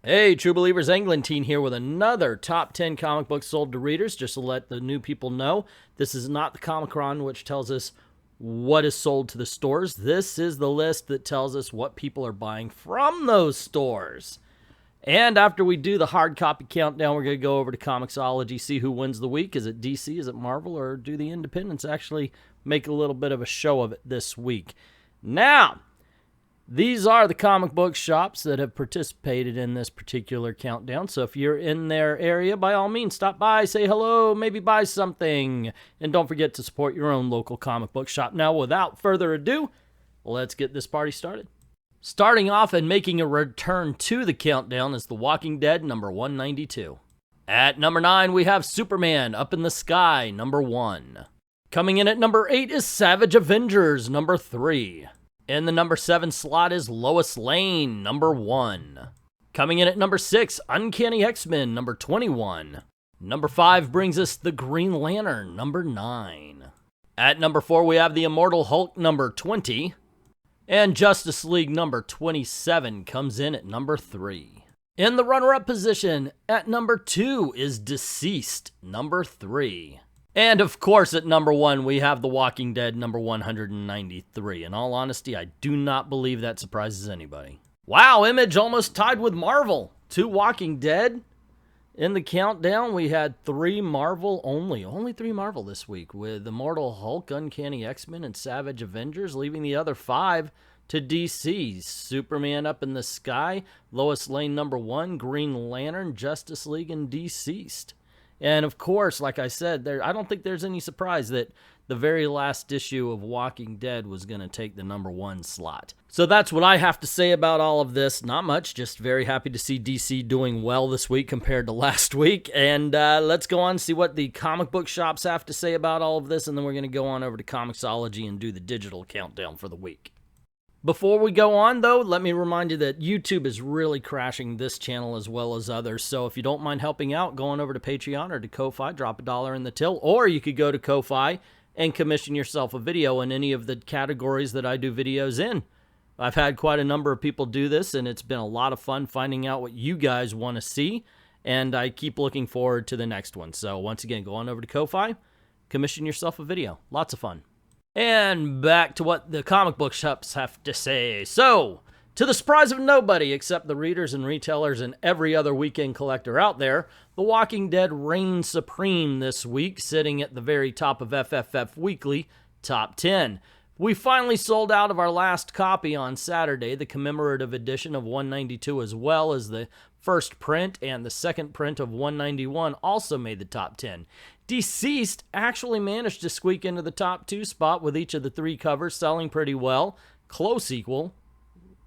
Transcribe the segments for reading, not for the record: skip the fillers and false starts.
Hey, True Believers, Englentine here with another top 10 comic books sold to readers. Just to let the new people know, this is not the Comic-Con, which tells us what is sold to the stores. This is the list that tells us what people are buying from those stores. And after we do the hard copy countdown, we're going to go over to Comixology, see who wins the week. Is it DC, is it Marvel, or do the independents actually make a little bit of a show of it this week? Now, these are the comic book shops that have participated in this particular countdown. So if you're in their area, by all means, stop by, say hello, maybe buy something. And don't forget to support your own local comic book shop. Now, without further ado, let's get this party started. Starting off and making a return to the countdown is The Walking Dead, number 192. At number 9, we have Superman, Up in the Sky, number 1. Coming in at number 8 is Savage Avengers, number 3. In the number 7 slot is Lois Lane, number 1. Coming in at number 6, Uncanny X-Men, number 21. Number 5 brings us The Green Lantern, number 9. At number 4, we have The Immortal Hulk, number 20. And Justice League, number 27, comes in at number 3. In the runner-up position, at number 2 is Deceased, number 3. And of course, at number 1, we have The Walking Dead, number 193. In all honesty, I do not believe that surprises anybody. Wow, Image almost tied with Marvel. 2 Walking Dead. In the countdown, we had 3 Marvel only. Only 3 Marvel this week, with Immortal Hulk, Uncanny X-Men, and Savage Avengers, leaving the other 5 to DC. Superman, Up in the Sky, Lois Lane, number 1, Green Lantern, Justice League, and Deceased. And of course, like I said, I don't think there's any surprise that the very last issue of Walking Dead was going to take the number 1 slot. So that's what I have to say about all of this. Not much, just very happy to see DC doing well this week compared to last week. And let's go on and see what the comic book shops have to say about all of this, and then we're going to go on over to Comixology and do the digital countdown for the week. Before we go on, though, let me remind you that YouTube is really crashing this channel as well as others. So if you don't mind helping out, go on over to Patreon or to Ko-Fi, drop $1 in the till, or you could go to Ko-Fi and commission yourself a video in any of the categories that I do videos in. I've had quite a number of people do this, and it's been a lot of fun finding out what you guys want to see, and I keep looking forward to the next one. So once again, go on over to Ko-Fi, commission yourself a video. Lots of fun. And back to what the comic book shops have to say. So, to the surprise of nobody except the readers and retailers and every other weekend collector out there, The Walking Dead reigns supreme this week, sitting at the very top of FFF Weekly Top 10. We finally sold out of our last copy on Saturday, the commemorative edition of 192, as well as the first print and the second print of 191 also made the top 10. Deceased actually managed to squeak into the top 2 spot with each of the 3 covers selling pretty well. Close equal.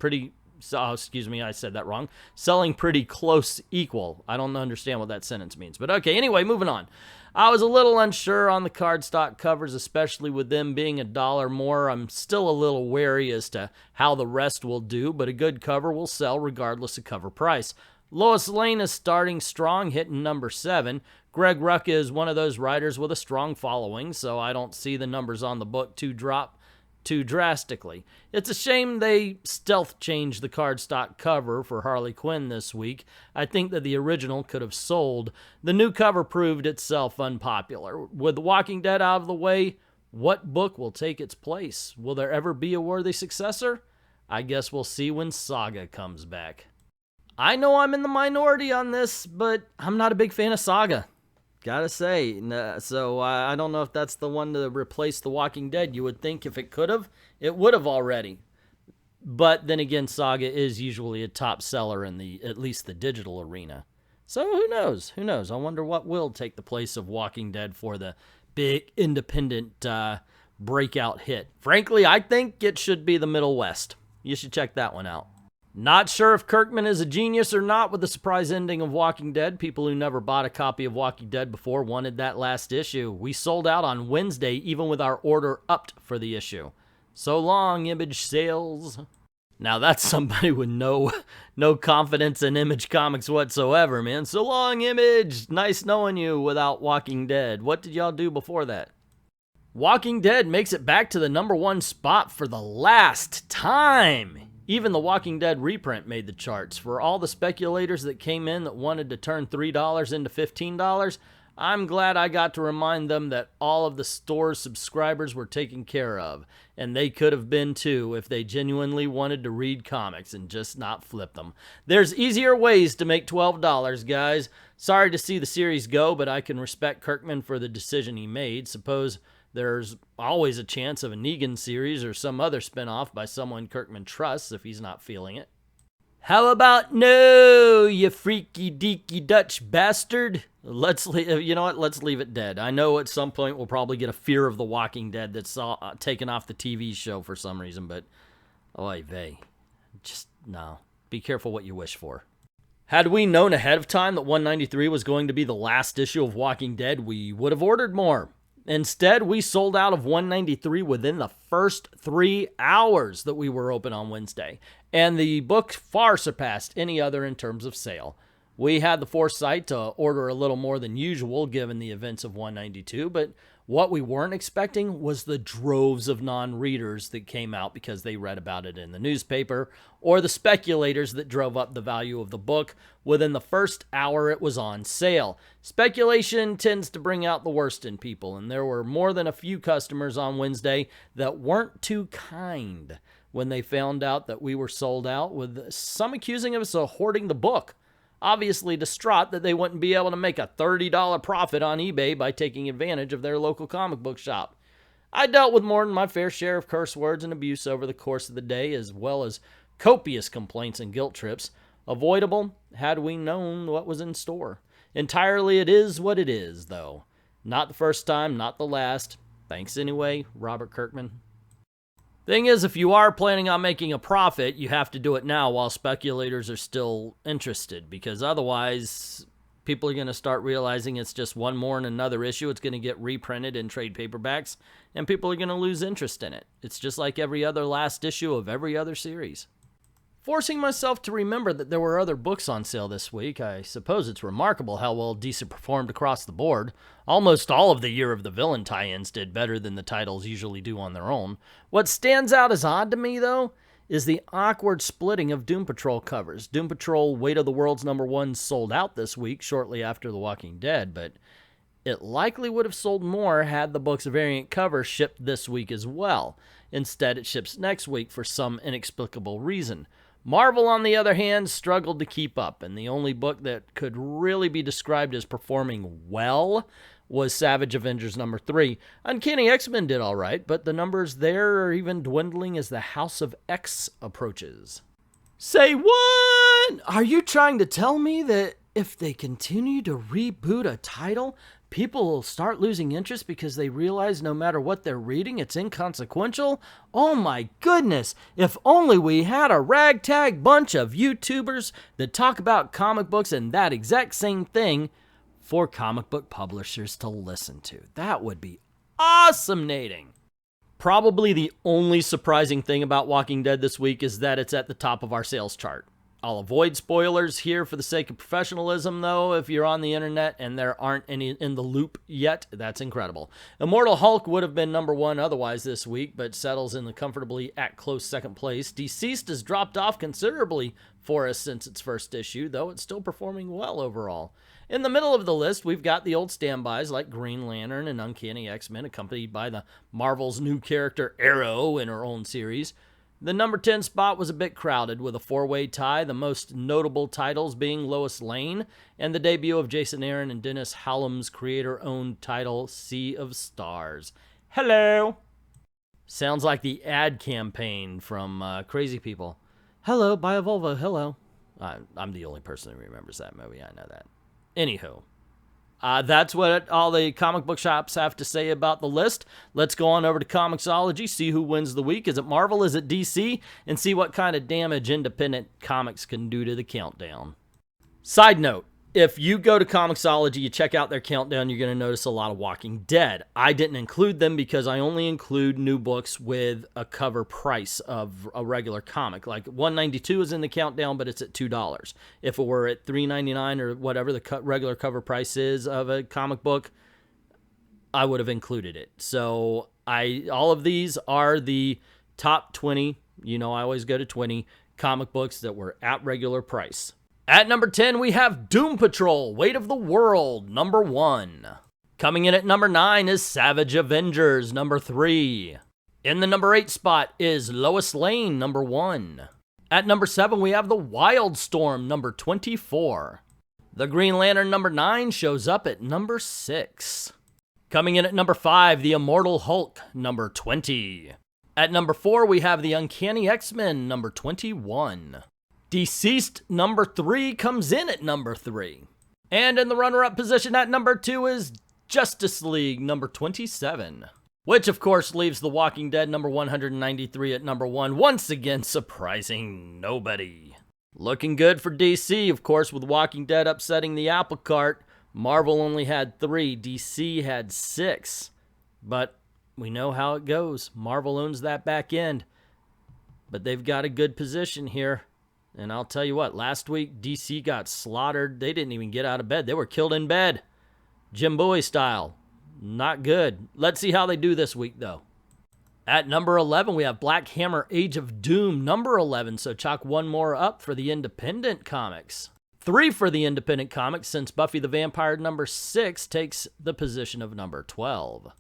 I said that wrong. Selling pretty close equal. I don't understand what that sentence means. But okay, anyway, moving on. I was a little unsure on the cardstock covers, especially with them being $1 more. I'm still a little wary as to how the rest will do, but a good cover will sell regardless of cover price. Lois Lane is starting strong, hitting number 7. Greg Rucka is one of those writers with a strong following, so I don't see the numbers on the book to drop too drastically. It's a shame they stealth changed the cardstock cover for Harley Quinn this week. I think that the original could have sold. The new cover proved itself unpopular. With The Walking Dead out of the way, what book will take its place? Will there ever be a worthy successor? I guess we'll see when Saga comes back. I know I'm in the minority on this, but I'm not a big fan of Saga. Gotta say. So I don't know if that's the one to replace The Walking Dead. You would think if it could have, it would have already. But then again, Saga is usually a top seller in at least the digital arena. So who knows? Who knows? I wonder what will take the place of Walking Dead for the big independent breakout hit. Frankly, I think it should be the Middle West. You should check that one out. Not sure if Kirkman is a genius or not with the surprise ending of Walking Dead. People who never bought a copy of Walking Dead before wanted that last issue. We sold out on Wednesday, even with our order upped for the issue. So long, Image sales. Now that's somebody with no confidence in Image Comics whatsoever, man. So long, Image. Nice knowing you without Walking Dead. What did y'all do before that? Walking Dead makes it back to the #1 spot for the last time. Even The Walking Dead reprint made the charts. For all the speculators that came in that wanted to turn $3 into $15, I'm glad I got to remind them that all of the store's subscribers were taken care of, and they could have been too if they genuinely wanted to read comics and just not flip them. There's easier ways to make $12, guys. Sorry to see the series go, but I can respect Kirkman for the decision he made. Suppose there's always a chance of a Negan series or some other spinoff by someone Kirkman trusts if he's not feeling it. How about no, you freaky deaky Dutch bastard? You know what? Let's leave it dead. I know at some point we'll probably get a Fear of the Walking Dead that's taken off the TV show for some reason, but oy vey. Just no. Be careful what you wish for. Had we known ahead of time that 193 was going to be the last issue of Walking Dead, we would have ordered more. Instead, we sold out of 193 within the first 3 hours that we were open on Wednesday, and the book far surpassed any other in terms of sale. We had the foresight to order a little more than usual given the events of 192, but what we weren't expecting was the droves of non-readers that came out because they read about it in the newspaper, or the speculators that drove up the value of the book within the first hour it was on sale. Speculation tends to bring out the worst in people, and there were more than a few customers on Wednesday that weren't too kind when they found out that we were sold out, with some accusing us of hoarding the book. Obviously distraught that they wouldn't be able to make a $30 profit on eBay by taking advantage of their local comic book shop. I dealt with more than my fair share of curse words and abuse over the course of the day, as well as copious complaints and guilt trips. Avoidable had we known what was in store. Entirely it is what it is, though. Not the first time, not the last. Thanks anyway, Robert Kirkman. Thing is, if you are planning on making a profit, you have to do it now while speculators are still interested, because otherwise people are going to start realizing it's just one more in another issue. It's going to get reprinted in trade paperbacks, and people are going to lose interest in it. It's just like every other last issue of every other series. Forcing myself to remember that there were other books on sale this week, I suppose it's remarkable how well DC performed across the board. Almost all of the Year of the Villain tie-ins did better than the titles usually do on their own. What stands out as odd to me, though, is the awkward splitting of Doom Patrol covers. Doom Patrol Weight of the World's #1 sold out this week, shortly after The Walking Dead, but it likely would have sold more had the book's variant cover shipped this week as well. Instead, it ships next week for some inexplicable reason. Marvel, on the other hand, struggled to keep up, and the only book that could really be described as performing well was Savage Avengers #3. Uncanny X-Men did all right, but the numbers there are even dwindling as the House of X approaches. Say what? Are you trying to tell me that if they continue to reboot a title, people will start losing interest because they realize no matter what they're reading, it's inconsequential? Oh my goodness, if only we had a ragtag bunch of YouTubers that talk about comic books and that exact same thing for comic book publishers to listen to. That would be awesome-nating. Probably the only surprising thing about Walking Dead this week is that it's at the top of our sales chart. I'll avoid spoilers here for the sake of professionalism, though. If you're on the internet and there aren't any in the loop yet, that's incredible. Immortal Hulk would have been #1 otherwise this week, but settles in the comfortably at close second place. Deceased has dropped off considerably for us since its first issue, though it's still performing well overall. In the middle of the list, we've got the old standbys like Green Lantern and Uncanny X-Men, accompanied by the Marvel's new character Arrow in her own series. The #10 spot was a bit crowded with a four-way tie, the most notable titles being Lois Lane and the debut of Jason Aaron and Dennis Hallam's creator-owned title, Sea of Stars. Hello! Sounds like the ad campaign from Crazy People. Hello, buy a Volvo, hello. I'm the only person who remembers that movie, I know that. Anywho. That's what all the comic book shops have to say about the list. Let's go on over to Comixology, see who wins the week. Is it Marvel? Is it DC? And see what kind of damage independent comics can do to the countdown. Side note, if you go to Comixology, you check out their countdown, you're going to notice a lot of Walking Dead. I didn't include them because I only include new books with a cover price of a regular comic. Like 192 is in the countdown, but it's at $2. If it were at $3.99 or whatever the regular cover price is of a comic book, I would have included it. So all of these are the top 20. You know, I always go to 20 comic books that were at regular price. At number 10, we have Doom Patrol, Weight of the World, number 1. Coming in at number 9 is Savage Avengers, number 3. In the number 8 spot is Lois Lane, number 1. At number 7, we have The Wildstorm, number 24. The Green Lantern, number 9, shows up at number 6. Coming in at number 5, The Immortal Hulk, number 20. At number 4, we have The Uncanny X-Men, number 21. Deceased, number 3, comes in at number 3. And in the runner-up position at number 2 is Justice League, number 27. Which, of course, leaves The Walking Dead, number 193 at number 1, once again surprising nobody. Looking good for DC, of course, with Walking Dead upsetting the apple cart. Marvel only had 3, DC had 6. But we know how it goes. Marvel owns that back end. But they've got a good position here. And I'll tell you what, last week DC got slaughtered. They didn't even get out of bed. They were killed in bed. Jim Bowie style. Not good. Let's see how they do this week, though. At number 11, we have Black Hammer Age of Doom, number 11. So chalk one more up for the independent comics. 3 for the independent comics, since Buffy the Vampire number 6 takes the position of number 12.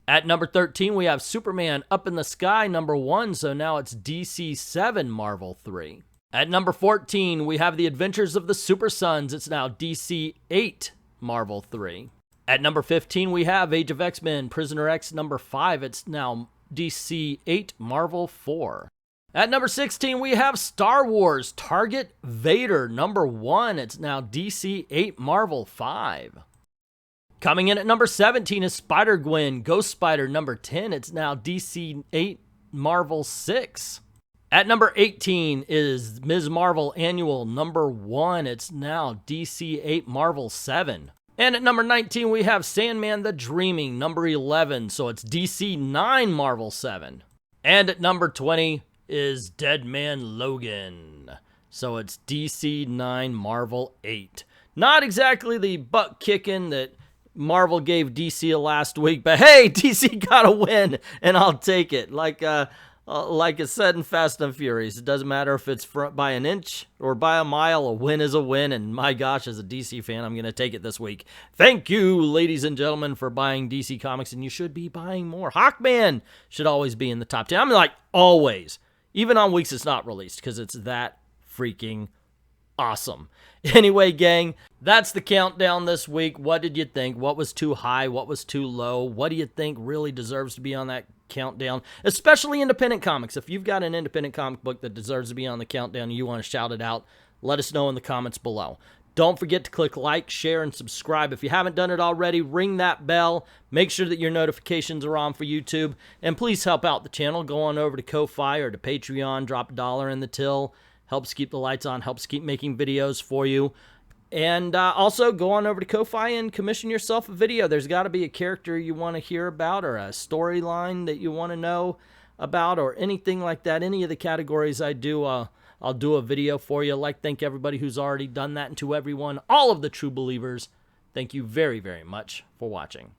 At number 13, we have Superman Up in the Sky, number 1. So now it's DC 7, Marvel 3. At number 14, we have The Adventures of the Super Sons. It's now DC 8, Marvel 3. At number 15, we have Age of X-Men, Prisoner X, number 5. It's now DC 8, Marvel 4. At number 16, we have Star Wars, Target Vader, number 1. It's now DC 8, Marvel 5. Coming in at number 17 is Spider-Gwen, Ghost Spider, number 10. It's now DC 8, Marvel 6. At number 18 is Ms. Marvel Annual, number 1. It's now DC 8, Marvel 7. And at number 19, we have Sandman the Dreaming, number 11. So it's DC 9, Marvel 7. And at number 20 is Dead Man Logan. So it's DC 9, Marvel 8. Not exactly the butt kicking that Marvel gave DC last week, but hey, DC got a win, and I'll take it. Like it said in Fast and Furious, it doesn't matter if it's by an inch or by a mile, a win is a win, and my gosh, as a DC fan, I'm going to take it this week. Thank you, ladies and gentlemen, for buying DC Comics, and you should be buying more. Hawkman should always be in the top 10. I mean, like, always. Even on weeks it's not released, because it's that freaking awesome. Anyway, gang, that's the countdown this week. What did you think? What was too high? What was too low? What do you think really deserves to be on that countdown? Especially independent comics. If you've got an independent comic book that deserves to be on the countdown and you want to shout it out, let us know in the comments below. Don't forget to click like, share, and subscribe. If you haven't done it already, ring that bell. Make sure that your notifications are on for YouTube. And please help out the channel. Go on over to Ko-Fi or to Patreon. Drop $1 in the till. Helps keep the lights on. Helps keep making videos for you. And also, go on over to Ko-Fi and commission yourself a video. There's got to be a character you want to hear about, or a storyline that you want to know about, or anything like that. Any of the categories I do, I'll do a video for you. I'd like to thank everybody who's already done that, and to everyone, all of the true believers, thank you very, very much for watching.